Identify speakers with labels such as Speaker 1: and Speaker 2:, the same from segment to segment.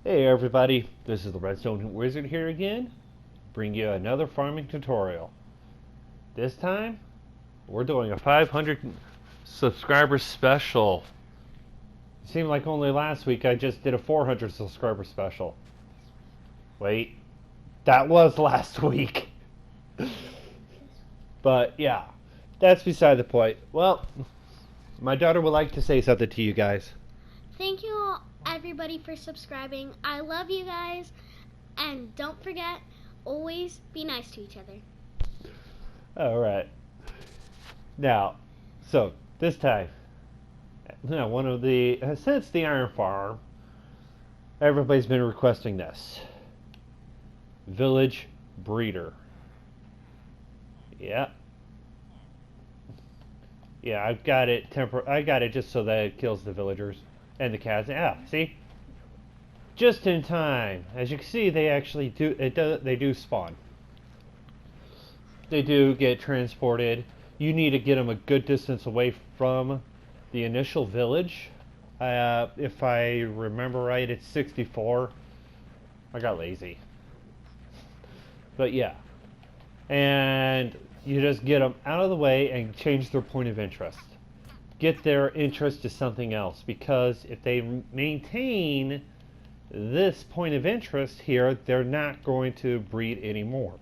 Speaker 1: Hey everybody, this is the Redstone Wizard here again, bring you another farming tutorial. This time, we're doing a 500 subscriber special. It seemed like only last week I just did a 400 subscriber special. Wait, that was last week. But yeah, that's beside the point. Well, my daughter would like to say something to you guys.
Speaker 2: Thank you all, everybody, for subscribing. I love you guys. And don't forget, always be nice to each other.
Speaker 1: Alright. Now, so this time, one of the, since the iron farm, everybody's been requesting this. Village breeder. Yeah. Yeah, I've got it I got it just so that it kills the villagers and the cats. Yeah, see? Just in time. As you can see, they actually do they do spawn. They do get transported. You need to get them a good distance away from the initial village. If I remember right, it's 64. I got lazy. But yeah. And you just get them out of the way and change their point of interest. Get their interest to something else, because if they maintain this point of interest here, they're not going to breed anymore.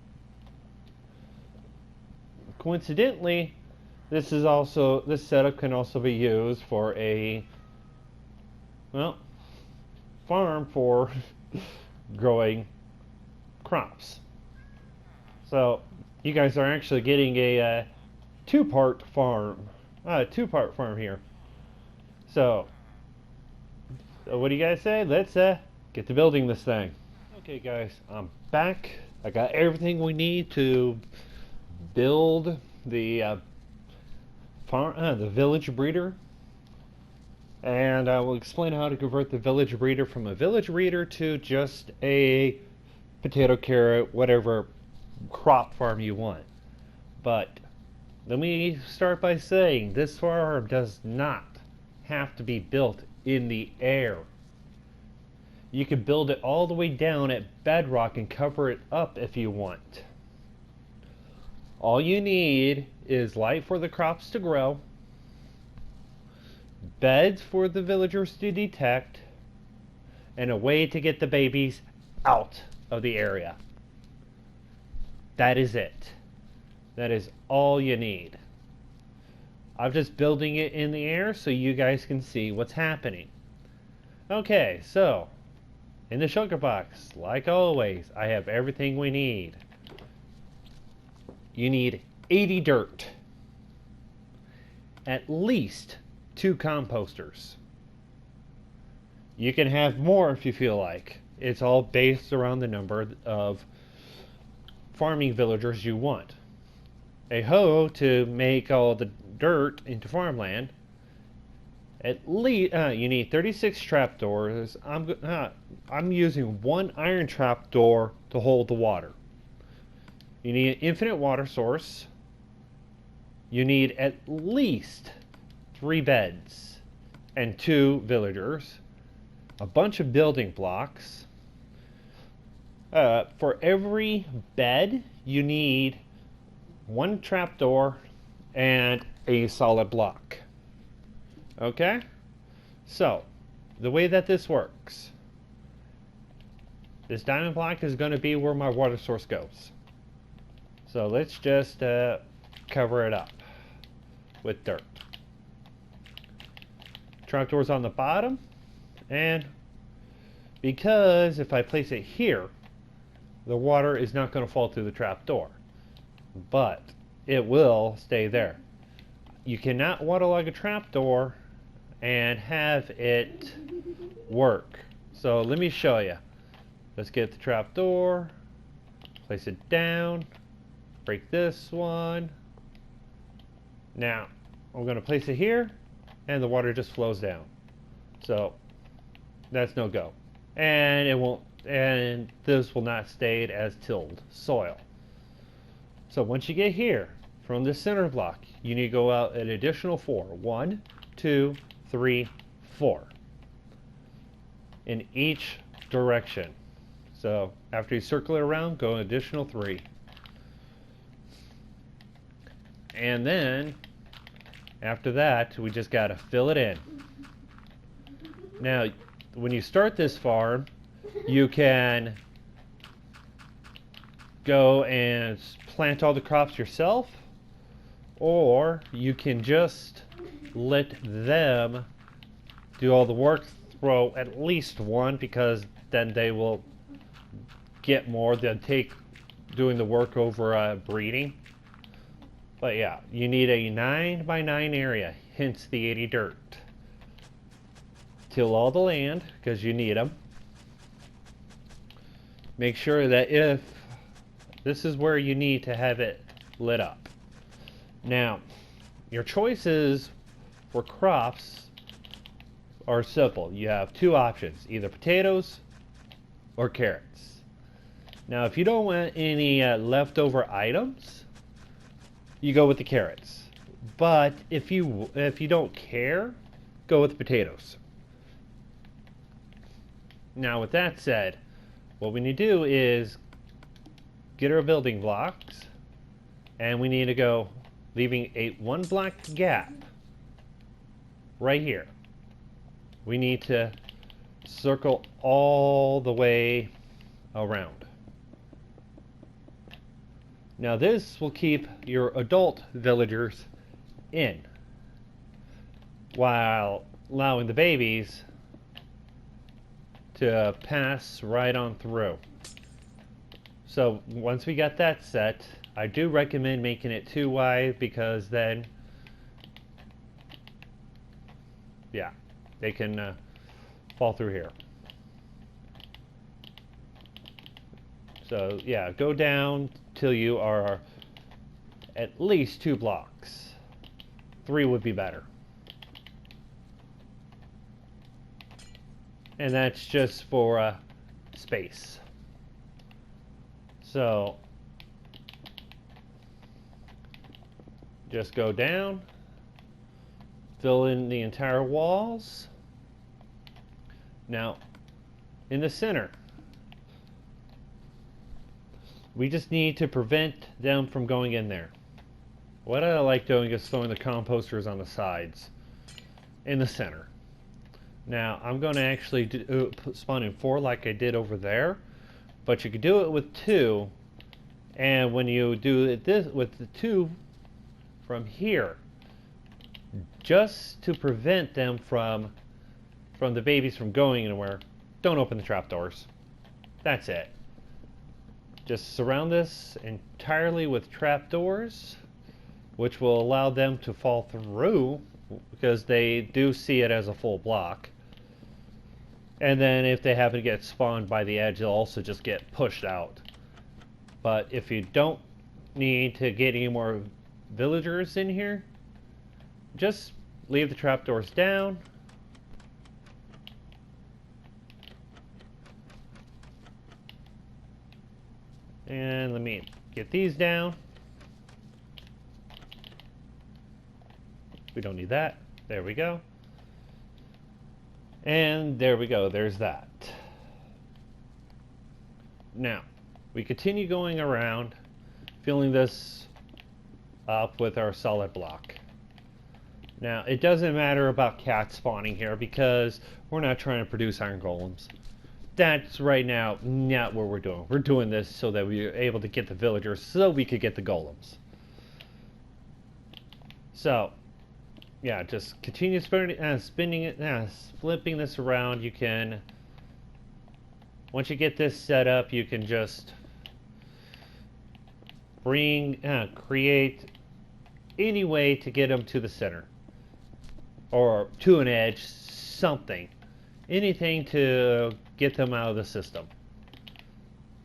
Speaker 1: Coincidentally, this setup can also be used for a, well, farm for growing crops. So you guys are actually getting a two-part farm here. So what do you guys say? Let's get to building this thing. Okay guys, I'm back. I got everything we need to build the the village breeder, and I will explain how to convert the village breeder from a village breeder to just a potato, carrot, whatever crop farm you want. But let me start by saying this farm does not have to be built in the air. You can build it all the way down at bedrock and cover it up if you want. All you need is light for the crops to grow, beds for the villagers to detect, and a way to get the babies out of the area. That is it. That is all you need. I'm just building it in the air so you guys can see what's happening. Okay, so in the sugar box, like always, I have everything we need. You need 80 dirt, at least 2 composters. You can have more if you feel like. It's all based around the number of farming villagers you want. A hoe to make all the dirt into farmland. At least you need 36 trapdoors. I'm using 1 iron trapdoor to hold the water. You need an infinite water source. You need at least 3 beds and 2 villagers. A bunch of building blocks. For every bed, you need 1 trapdoor and a solid block. Okay? So, the way that this works, this diamond block is going to be where my water source goes. So let's just cover it up with dirt. Trapdoors on the bottom, and because if I place it here, the water is not going to fall through the trapdoor, but it will stay there. You cannot waterlog a trapdoor and have it work. So let me show you. Let's get the trapdoor, place it down, break this one. Now I'm going to place it here, and the water just flows down. So that's no go, and it won't. And this will not stay as tilled soil. So once you get here, from the center block, you need to go out an additional 4. 1, 2, 3, 4. In each direction. So after you circle it around, go an additional 3. And then after that, we just gotta fill it in. Now, when you start this farm, you can go and plant all the crops yourself, or you can just let them do all the work, throw at least one, because then they will get more than take doing the work over breeding. But yeah, you need a 9 by 9 area, hence the 80 dirt. Till all the land, because you need them. Make sure that if this is where you need to have it lit up. Now, your choices for crops are simple. You have 2 options, either potatoes or carrots. Now, if you don't want any leftover items, you go with the carrots. But if you don't care, go with the potatoes. Now, with that said, what we need to do is get our building blocks, and we need to go leaving a 1 block gap right here. We need to circle all the way around. Now this will keep your adult villagers in, while allowing the babies to pass right on through. So once we got that set, I do recommend making it 2 wide, because then, yeah, they can fall through here. So yeah, go down till you are at least 2 blocks. 3 would be better. And that's just for space. So just go down, fill in the entire walls. Now, in the center, we just need to prevent them from going in there. What I like doing is throwing the composters on the sides in the center. Now, I'm going to actually spawn in 4 like I did over there, but you could do it with 2, and when you do it with the 2 from here, just to prevent them from the babies from going anywhere, don't open the trapdoors. That's it. Just surround this entirely with trapdoors, which will allow them to fall through, because they do see it as a full block. And then if they happen to get spawned by the edge, they'll also just get pushed out. But if you don't need to get any more villagers in here, just leave the trapdoors down. And let me get these down. We don't need that. There we go. And there we go. There's that. Now, we continue going around, filling this up with our solid block. Now, it doesn't matter about cats spawning here, because we're not trying to produce iron golems. That's right now not what we're doing. We're doing this so that we're able to get the villagers, so we could get the golems. So, yeah, just continue spinning it, flipping this around. You can, once you get this set up, you can just create any way to get them to the center, or to an edge, something. Anything to get them out of the system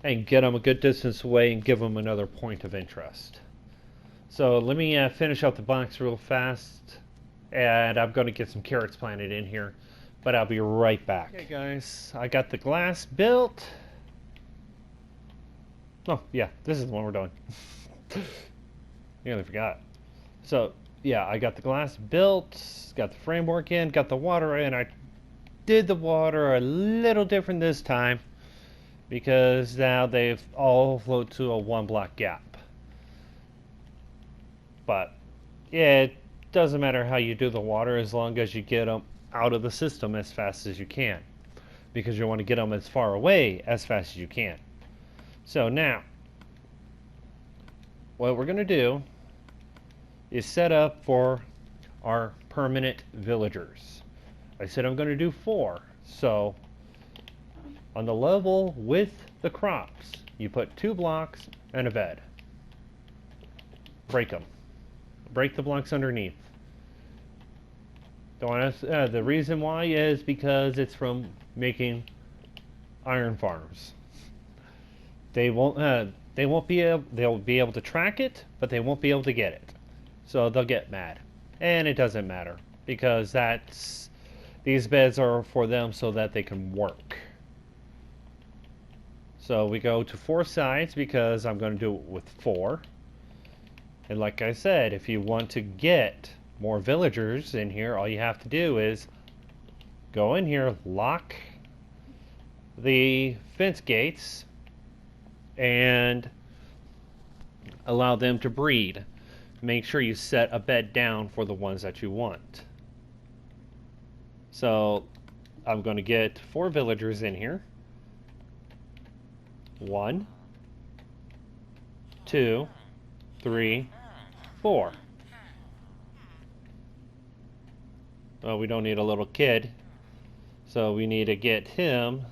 Speaker 1: and get them a good distance away and give them another point of interest. So let me finish up the box real fast, and I'm going to get some carrots planted in here, but I'll be right back. Okay guys, I got the glass built. Oh yeah, this is the one we're doing. Nearly forgot. So yeah, I got the glass built, got the framework in, got the water in. I did the water a little different this time because now they've all flowed to a 1 block gap. But yeah, it doesn't matter how you do the water as long as you get them out of the system as fast as you can, because you want to get them as far away as fast as you can. So now, what we're going to do is set up for our permanent villagers. I said I'm going to do 4. So on the level with the crops, you put 2 blocks and a bed. Break them. Break the blocks underneath. The reason why is because it's from making iron farms. They'll be able to track it, but they won't be able to get it. So they'll get mad. And it doesn't matter because these beds are for them so that they can work. So we go to 4 sides because I'm going to do it with 4. And like I said, if you want to get more villagers in here, all you have to do is go in here, lock the fence gates, and allow them to breed. Make sure you set a bed down for the ones that you want. So I'm going to get 4 villagers in here. 1, 2, 3, 4. Well, we don't need a little kid, so we need to get him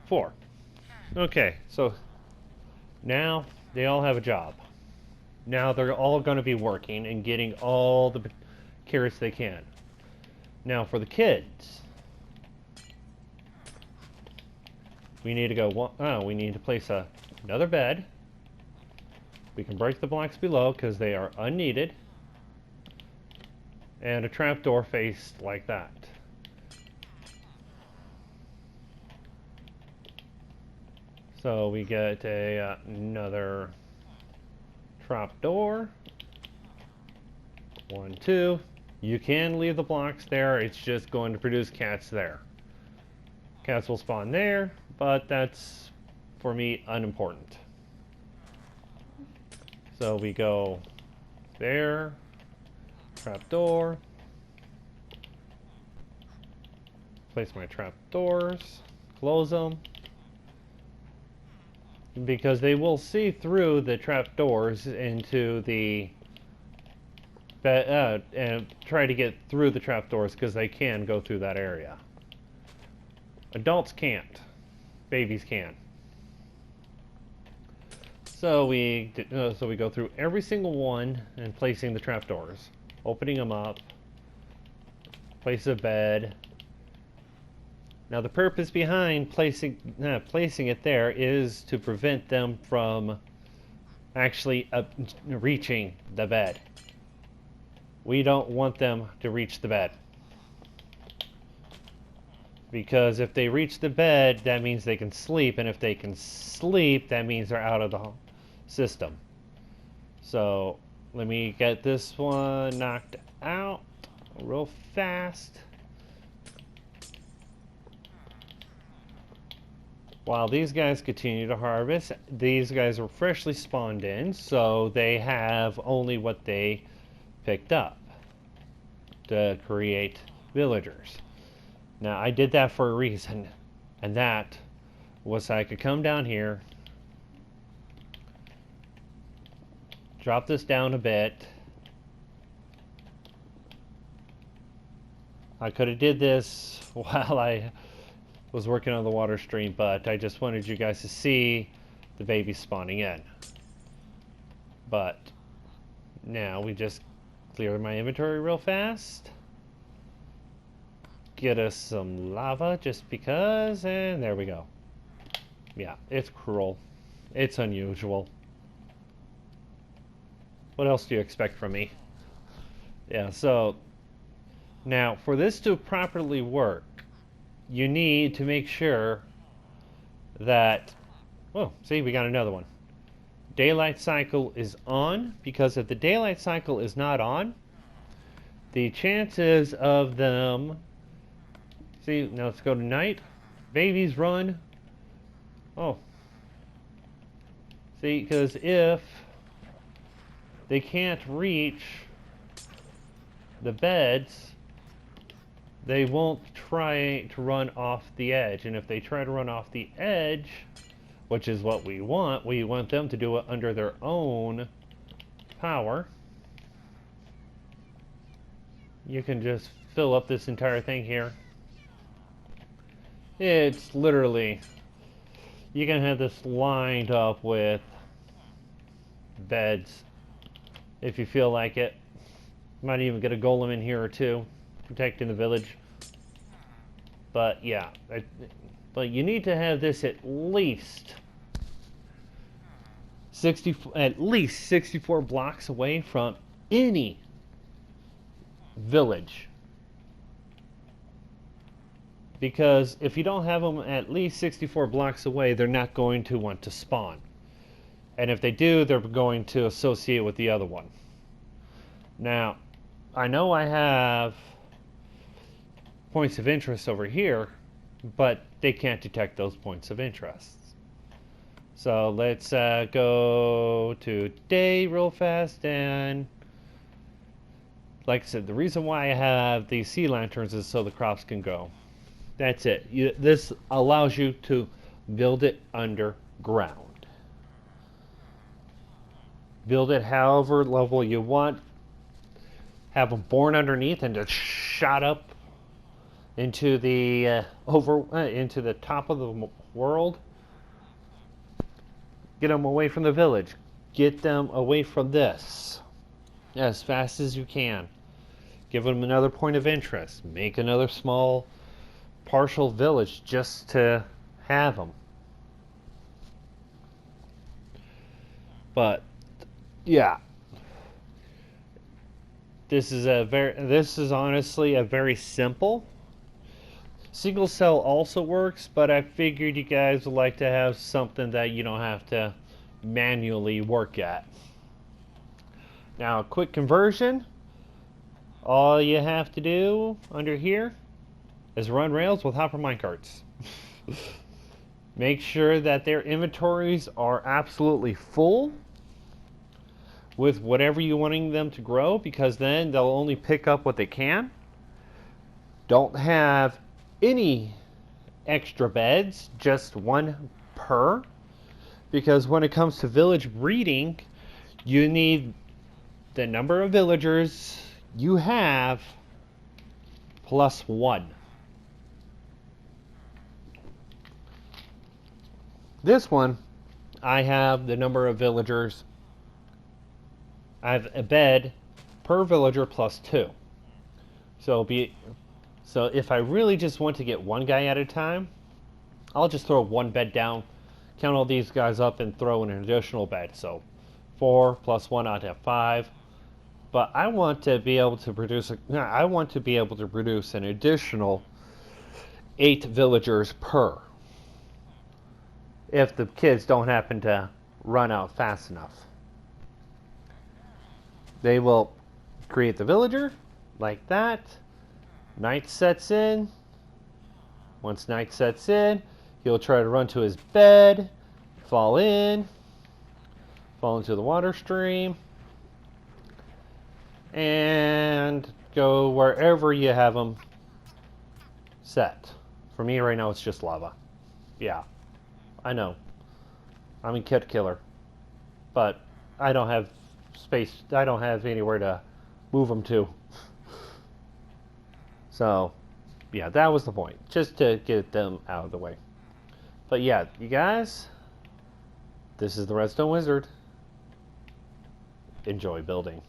Speaker 1: 4. Okay, so now they all have a job. Now they're all going to be working and getting all the carrots they can. Now for the kids, we need to go. We need to place another bed. We can break the blocks below because they are unneeded, and a trapdoor faced like that. So we get another trapdoor. 1, 2. You can leave the blocks there. It's just going to produce cats there. Cats will spawn there, but that's, for me, unimportant. So we go there, trapdoor, place my trapdoors, close them, because they will see through the trapdoors into the and try to get through the trapdoors because they can go through that area. Adults can't. Babies can. So we go through every single one and placing the trapdoors, opening them up, place a bed. Now the purpose behind placing it there is to prevent them from actually reaching the bed. We don't want them to reach the bed, because if they reach the bed, that means they can sleep, and if they can sleep, that means they're out of the system. So let me get this one knocked out real fast. While these guys continue to harvest, these guys are freshly spawned in, so they have only what they picked up to create villagers. Now I did that for a reason, and that was so I could come down here, drop this down a bit. I could have did this while I was working on the water stream, but I just wanted you guys to see the babies spawning in. But now we just clear my inventory real fast, get us some lava just because, and there we go. Yeah, it's cruel. It's unusual. What else do you expect from me? Yeah, so now for this to properly work, you need to make sure that, oh, see, we got another one. Daylight cycle is on, because if the daylight cycle is not on, the chances of them... See, now let's go to night. Babies run. Oh. See, because if they can't reach the beds, they won't try to run off the edge. And if they try to run off the edge, which is what we want them to do it under their own power. You can just fill up this entire thing here. It's literally, you can have this lined up with beds if you feel like it. Might even get a golem in here or two, protecting the village. But yeah, but you need to have this at least 64 blocks away from any village. Because if you don't have them at least 64 blocks away, they're not going to want to spawn. And if they do, they're going to associate with the other one. Now, I know I have points of interest over here, but they can't detect those points of interest. So let's go to day real fast, and like I said, the reason why I have these sea lanterns is so the crops can grow. That's it. This allows you to build it underground. Build it however level you want. Have them born underneath and just shot up into the into the top of the world. Get them away from the village. Get them away from this as fast as you can. Give them another point of interest. Make another small partial village just to have them. But yeah, this is honestly a very simple. Single cell also works, but I figured you guys would like to have something that you don't have to manually work at. Now, a quick conversion. All you have to do under here is run rails with hopper minecarts. Make sure that their inventories are absolutely full with whatever you're wanting them to grow, because then they'll only pick up what they can. Don't have any extra beds, just one per, because when it comes to village breeding, you need the number of villagers you have plus one. This one, I have the number of villagers. I have a bed per villager plus two. So if I really just want to get one guy at a time, I'll just throw one bed down, count all these guys up, and throw in an additional bed. So 4 plus 1, I'd have 5. But I want to be able to produce an additional 8 villagers per, if the kids don't happen to run out fast enough. They will create the villager like that. Night sets in. Once night sets in, he'll try to run to his bed, fall into the water stream, and go wherever you have him set. For me right now, it's just lava. Yeah, I know. I'm a kid killer, but I don't have space. I don't have anywhere to move them to. So, yeah, that was the point. Just to get them out of the way. But yeah, you guys, this is the Redstone Wizard. Enjoy building.